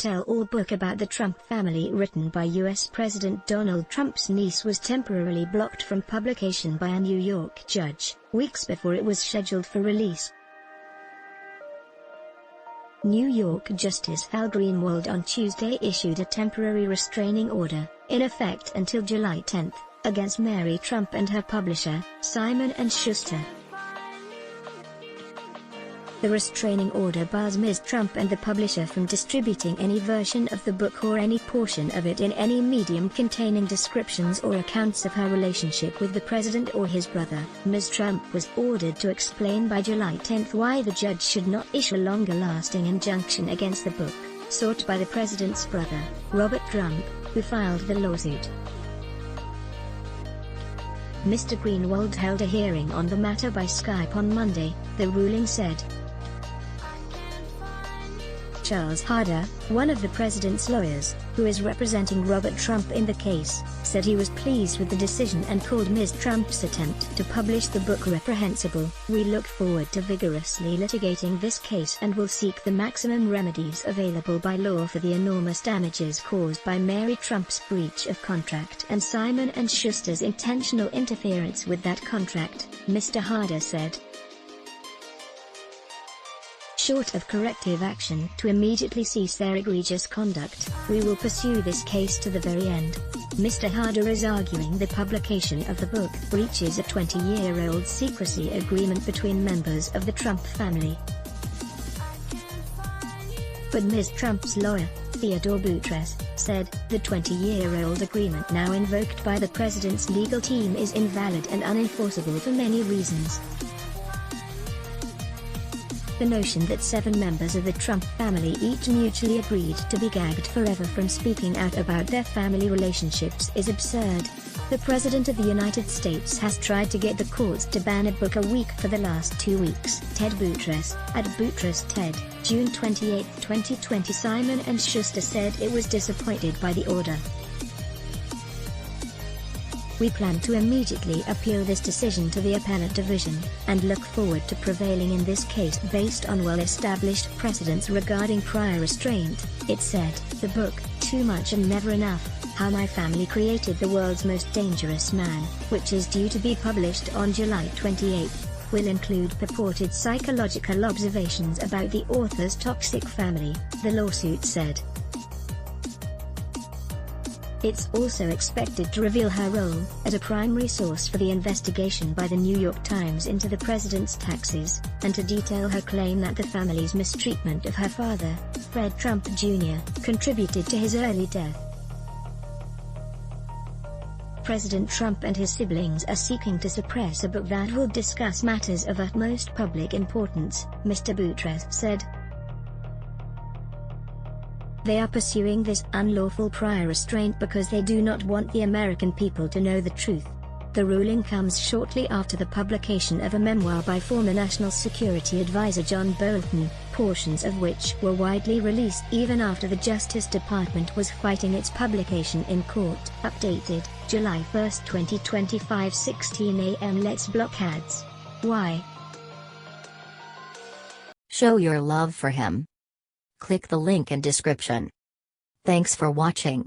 tell-all book about the Trump family written by U.S. President Donald Trump's niece was temporarily blocked from publication by a New York judge, weeks before it was scheduled for release. New York Justice Al Greenwald on Tuesday issued a temporary restraining order, in effect until July 10, against Mary Trump and her publisher, Simon & Schuster. The restraining order bars Ms. Trump and the publisher from distributing any version of the book or any portion of it in any medium containing descriptions or accounts of her relationship with the president or his brother. Ms. Trump was ordered to explain by July 10 why the judge should not issue a longer-lasting injunction against the book, sought by the president's brother, Robert Trump, who filed the lawsuit. Mr. Greenwald held a hearing on the matter by Skype on Monday, the ruling said. Charles Harder, one of the president's lawyers, who is representing Robert Trump in the case, said he was pleased with the decision and called Ms. Trump's attempt to publish the book reprehensible. "We look forward to vigorously litigating this case and will seek the maximum remedies available by law for the enormous damages caused by Mary Trump's breach of contract and Simon & Schuster's intentional interference with that contract," Mr. Harder said. Short of corrective action to immediately cease their egregious conduct, we will pursue this case to the very end. Mr. Harder is arguing the publication of the book breaches a 20-year-old secrecy agreement between members of the Trump family. But Ms. Trump's lawyer, Theodore Boutrous, said, the 20-year-old agreement now invoked by the president's legal team is invalid and unenforceable for many reasons. The notion that 7 members of the Trump family each mutually agreed to be gagged forever from speaking out about their family relationships is absurd. The President of the United States has tried to get the courts to ban a book a week for the last 2 weeks. Ted Boutrous, at Boutrous Ted, June 28, 2020. Simon & Schuster said it was disappointed by the order. "We plan to immediately appeal this decision to the appellate division, and look forward to prevailing in this case based on well-established precedents regarding prior restraint," it said. The book, Too Much and Never Enough: How My Family Created the World's Most Dangerous Man, which is due to be published on July 28, will include purported psychological observations about the author's toxic family, the lawsuit said. It's also expected to reveal her role as a primary source for the investigation by the New York Times into the president's taxes, and to detail her claim that the family's mistreatment of her father, Fred Trump Jr., contributed to his early death. President Trump and his siblings are seeking to suppress a book that will discuss matters of utmost public importance, Mr. Boutrous said. They are pursuing this unlawful prior restraint because they do not want the American people to know the truth. The ruling comes shortly after the publication of a memoir by former National Security Advisor John Bolton, portions of which were widely released even after the Justice Department was fighting its publication in court. Updated, July 1, 2025, 16 a.m. Let's block ads. Why? Show your love for him. Click the link in description. Thanks for watching.